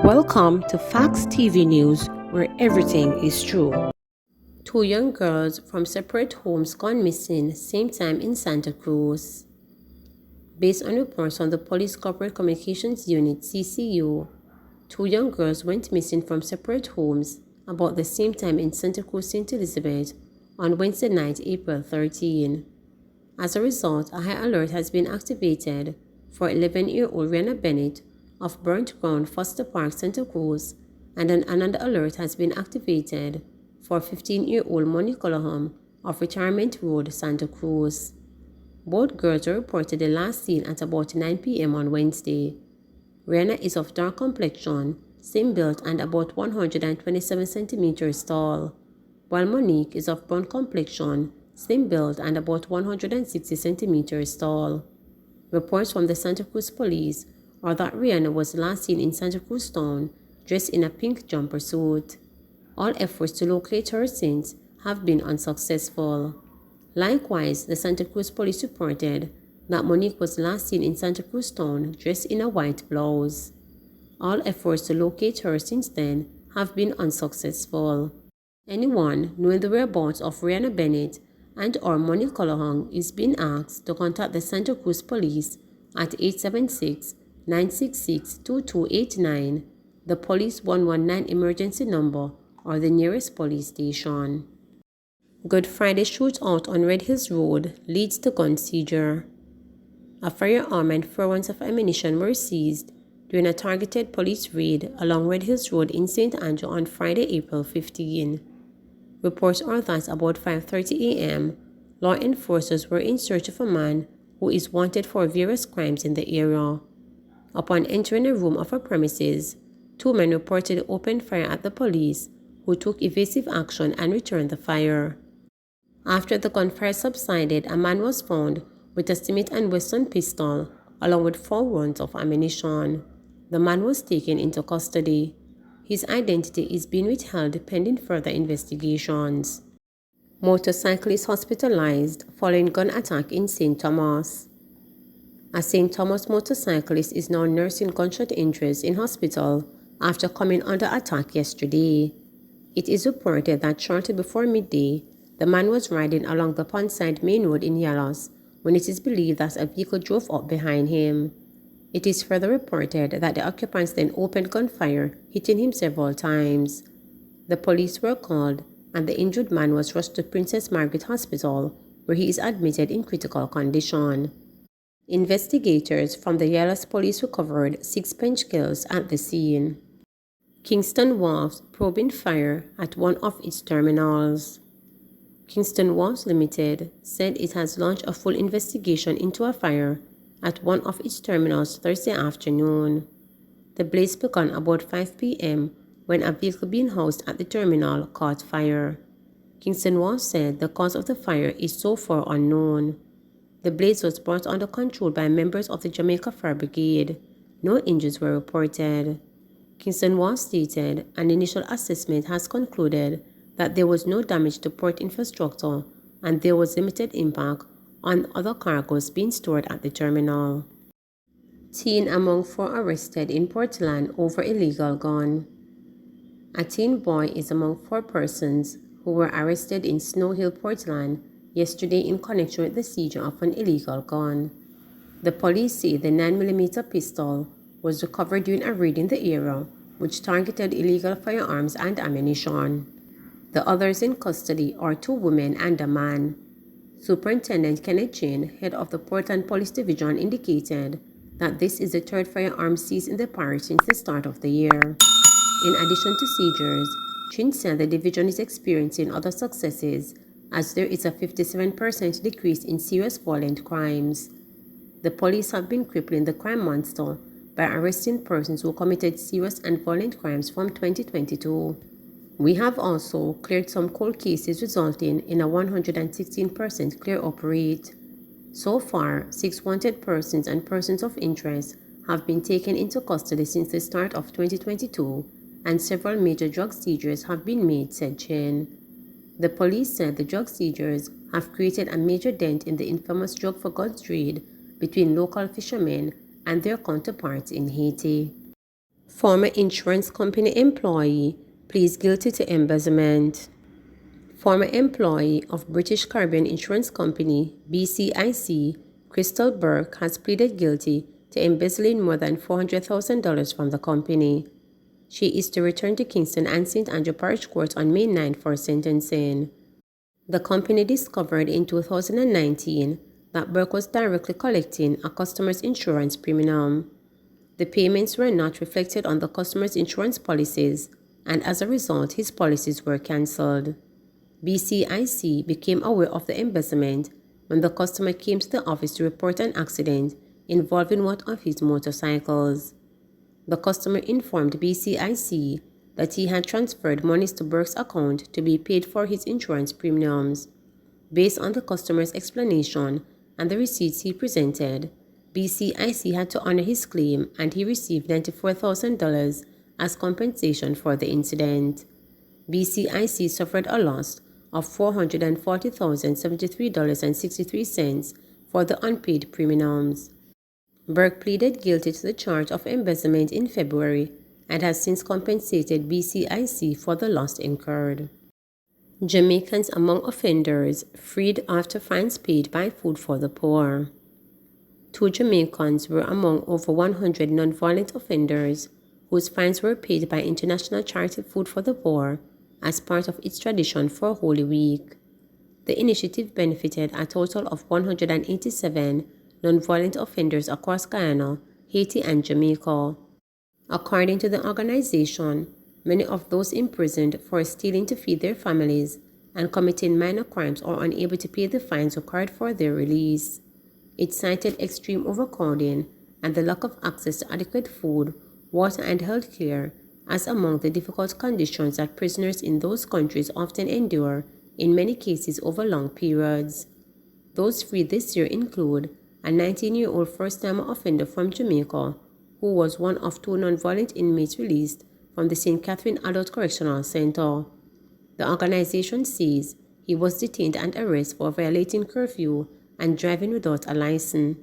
Welcome to Facts TV News, where everything is true. Two young girls from separate homes gone missing same time in Santa Cruz. Based on reports from the Police Corporate Communications Unit (CCU), two young girls went missing from separate homes about the same time in Santa Cruz, St. Elizabeth on Wednesday night, April 13. As a result, a high alert has been activated for 11-year-old Rihanna Bennett of Burnt Ground Foster Park, Santa Cruz, and another alert has been activated for 15-year-old Monique Cullaham of Retirement Road, Santa Cruz. Both girls were reportedly last seen at about 9 p.m. on Wednesday. Rihanna is of dark complexion, slim built and about 127 centimeters tall, while Monique is of brown complexion, slim built and about 160 centimeters tall. Reports from the Santa Cruz police are that Rihanna was last seen in Santa Cruz town dressed in a pink jumper suit. All efforts to locate her since have been unsuccessful. Likewise, the Santa Cruz police reported that Monique was last seen in Santa Cruz town dressed in a white blouse. All efforts to locate her since then have been unsuccessful. Anyone knowing the whereabouts of Rihanna Bennett and or Monique Cullaham is being asked to contact the Santa Cruz police at 876-966-2289, the police 119 emergency number, or the nearest police station. Good Friday shootout on Red Hills Road leads to gun seizure. A firearm and 4 rounds of ammunition were seized during a targeted police raid along Red Hills Road in St. Andrew on Friday, April 15. Reports are that about 5:30 a.m., law enforcers were in search of a man who is wanted for various crimes in the area. Upon entering a room of a premises, 2 men reportedly opened fire at the police, who took evasive action and returned the fire. After the gunfire subsided, a man was found with a Smith & Wesson pistol along with 4 rounds of ammunition. The man was taken into custody. His identity is being withheld pending further investigations. Motorcyclist hospitalized following gun attack in St. Thomas. A St. Thomas motorcyclist is now nursing gunshot injuries in hospital after coming under attack yesterday. It is reported that shortly before midday, the man was riding along the Pondside Main Road in Yalos when it is believed that a vehicle drove up behind him. It is further reported that the occupants then opened gunfire, hitting him several times. The police were called and the injured man was rushed to Princess Margaret Hospital, where he is admitted in critical condition. Investigators from the Yalos police recovered 6 French kills at the scene. Kingston Wharves probing fire at one of its terminals. Kingston Wharves Limited said it has launched a full investigation into a fire at one of its terminals Thursday afternoon. The blaze began about 5 p.m. when a vehicle being housed at the terminal caught fire. Kingston Wharves said the cause of the fire is so far unknown. The blaze was brought under control by members of the Jamaica Fire Brigade. No injuries were reported. Kingston Wharves stated an initial assessment has concluded that there was no damage to port infrastructure and there was limited impact on other cargoes being stored at the terminal. Teen among 4 arrested in Portland over illegal gun. A teen boy is among 4 persons who were arrested in Snow Hill, Portland yesterday in connection with the seizure of an illegal gun. The police say the 9mm pistol was recovered during a raid in the area which targeted illegal firearms and ammunition. The others in custody are 2 women and a man. Superintendent Kenneth Chin, head of the Portland Police Division, indicated that this is the 3rd firearm seized in the parish since the start of the year. In addition to seizures, Chin said the division is experiencing other successes as there is a 57% decrease in serious violent crimes. The police have been crippling the crime monster by arresting persons who committed serious and violent crimes from 2022. We have also cleared some cold cases resulting in a 116% clear-up rate. So far, 6 wanted persons and persons of interest have been taken into custody since the start of 2022, and several major drug seizures have been made, said Chen. The police said the drug seizures have created a major dent in the infamous drug for guns trade between local fishermen and their counterparts in Haiti. Former insurance company employee pleads guilty to embezzlement. Former employee of British Caribbean Insurance Company BCIC, Crystal Burke, has pleaded guilty to embezzling more than $400,000 from the company. She is to return to Kingston and St. Andrew Parish Court on May 9 for sentencing. The company discovered in 2019 that Burke was directly collecting a customer's insurance premium. The payments were not reflected on the customer's insurance policies, and as a result, his policies were cancelled. BCIC became aware of the embezzlement when the customer came to the office to report an accident involving one of his motorcycles. The customer informed BCIC that he had transferred monies to Burke's account to be paid for his insurance premiums. Based on the customer's explanation and the receipts he presented, BCIC had to honor his claim and he received $94,000 as compensation for the incident. BCIC suffered a loss of $440,073.63 for the unpaid premiums. Burke pleaded guilty to the charge of embezzlement in February and has since compensated BCIC for the loss incurred. Jamaicans among offenders freed after fines paid by Food for the Poor. 2 Jamaicans were among over 100 non-violent offenders whose fines were paid by international charity Food for the Poor as part of its tradition for Holy Week. The initiative benefited a total of 187 non-violent offenders across Guyana, Haiti, and Jamaica. According to the organization, many of those imprisoned for stealing to feed their families and committing minor crimes are unable to pay the fines required for their release. It cited extreme overcrowding and the lack of access to adequate food, water, and health care as among the difficult conditions that prisoners in those countries often endure, in many cases over long periods. Those freed this year include a 19-year-old first-time offender from Jamaica, who was one of 2 non-violent inmates released from the St. Catherine Adult Correctional Center. The organization says he was detained and arrested for violating curfew and driving without a license,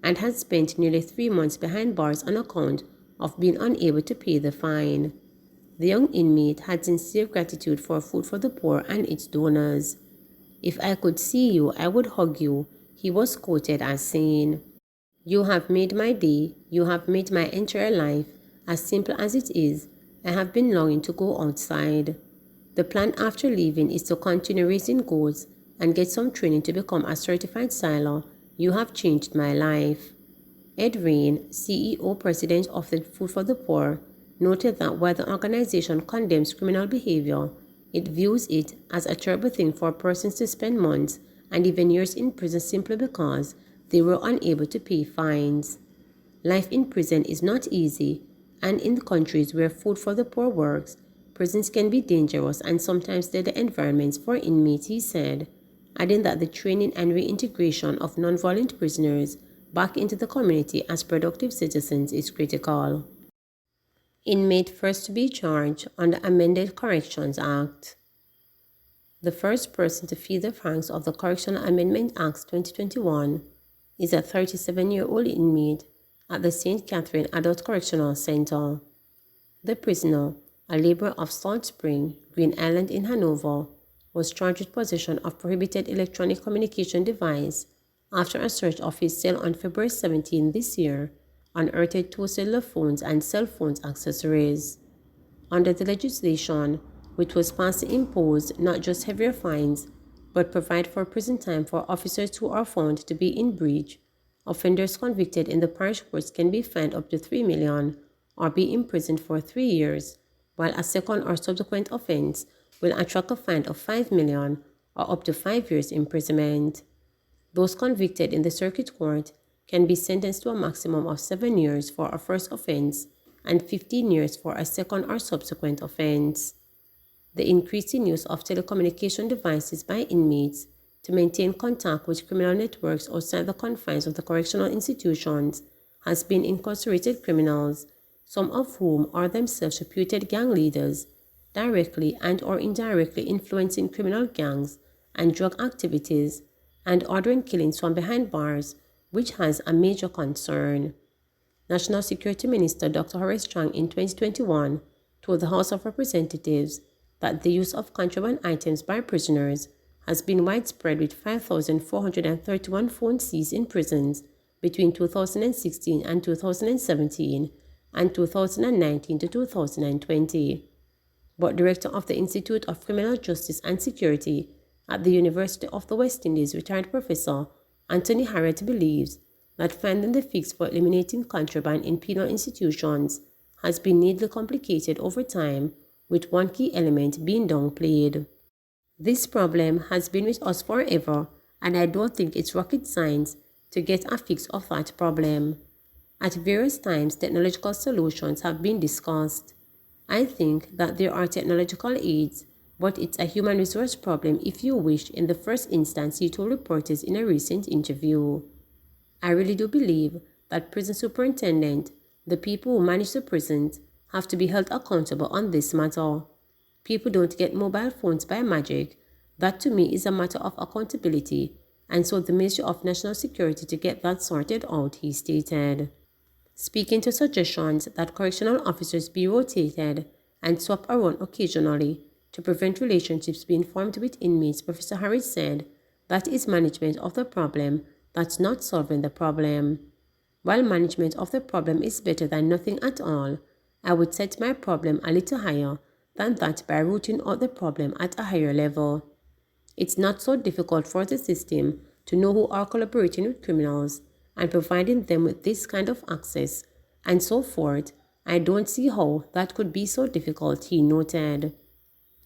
and had spent nearly 3 months behind bars on account of being unable to pay the fine. The young inmate had sincere gratitude for Food for the Poor and its donors. "If I could see you, I would hug you," he was quoted as saying. "You have made my day, you have made my entire life. As simple as it is, I have been longing to go outside. The plan after leaving is to continue raising goats and get some training to become a certified sailor. You have changed my life." Ed Rain, CEO President of the Food for the Poor, noted that while the organization condemns criminal behavior, it views it as a terrible thing for persons to spend months and even years in prison simply because they were unable to pay fines. Life in prison is not easy, and in the countries where Food for the Poor works, prisons can be dangerous and sometimes deadly environments for inmates, he said, adding that the training and reintegration of nonviolent prisoners back into the community as productive citizens is critical. Inmate first to be charged under amended Corrections Act. The first person to feel the pangs of the Correctional Amendment Act 2021 is a 37-year-old inmate at the St. Catherine Adult Correctional Center. The prisoner, a laborer of Salt Spring, Green Island in Hanover, was charged with possession of prohibited electronic communication device after a search of his cell on February 17 this year unearthed 2 cellular phones and cell phone accessories. Under the legislation, which was passed to impose not just heavier fines, but provide for prison time for officers who are found to be in breach, offenders convicted in the parish courts can be fined up to $3 million or be imprisoned for 3 years, while a second or subsequent offense will attract a fine of $5 million or up to 5 years imprisonment. Those convicted in the circuit court can be sentenced to a maximum of 7 years for a first offense and 15 years for a second or subsequent offense. The increasing use of telecommunication devices by inmates to maintain contact with criminal networks outside the confines of the correctional institutions has been incarcerated criminals, some of whom are themselves reputed gang leaders, directly and or indirectly influencing criminal gangs and drug activities and ordering killings from behind bars, which has a major concern. National Security Minister Dr. Horace Chang in 2021 told the House of Representatives that the use of contraband items by prisoners has been widespread, with 5,431 phones seized in prisons between 2016 and 2017 and 2019 to 2020. But Director of the Institute of Criminal Justice and Security at the University of the West Indies, retired Professor Anthony Harriott, believes that finding the fix for eliminating contraband in penal institutions has been needlessly complicated over time, with one key element being downplayed. This problem has been with us forever, and I don't think it's rocket science to get a fix of that problem. At various times, technological solutions have been discussed. I think that there are technological aids, but it's a human resource problem, if you wish, in the first instance, he told reporters in a recent interview. I really do believe that prison superintendent, the people who manage the prisons, have to be held accountable on this matter. People don't get mobile phones by magic. That to me is a matter of accountability, and so the Ministry of National Security to get that sorted out, he stated. Speaking to suggestions that correctional officers be rotated and swap around occasionally to prevent relationships being formed with inmates, Professor Harris said that is management of the problem, that's not solving the problem. While management of the problem is better than nothing at all, I would set my problem a little higher than that by rooting out the problem at a higher level. It's not so difficult for the system to know who are collaborating with criminals and providing them with this kind of access and so forth. I don't see how that could be so difficult, he noted.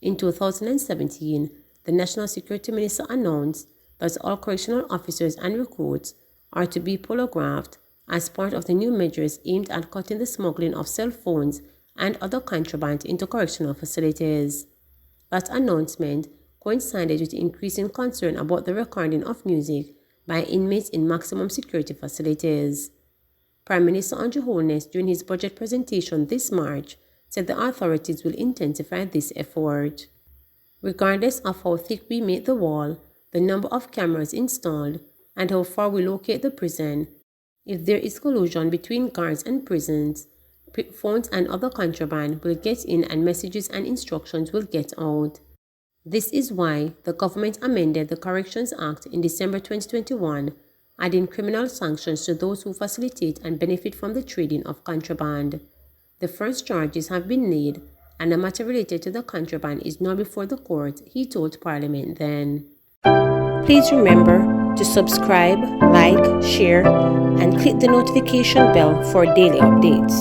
In 2017, the National Security Minister announced that all correctional officers and recruits are to be polygraphed as part of the new measures aimed at cutting the smuggling of cell phones and other contraband into correctional facilities. That announcement coincided with increasing concern about the recording of music by inmates in maximum security facilities. Prime Minister Andrew Holness, during his budget presentation this March, said the authorities will intensify this effort. Regardless of how thick we make the wall, the number of cameras installed, and how far we locate the prison, if there is collusion between guards and prisons, phones and other contraband will get in and messages and instructions will get out. This is why the government amended the Corrections Act in December 2021, adding criminal sanctions to those who facilitate and benefit from the trading of contraband. The first charges have been laid, and a matter related to the contraband is now before the court, he told Parliament then. Please remember to subscribe, like, share, and click the notification bell for daily updates.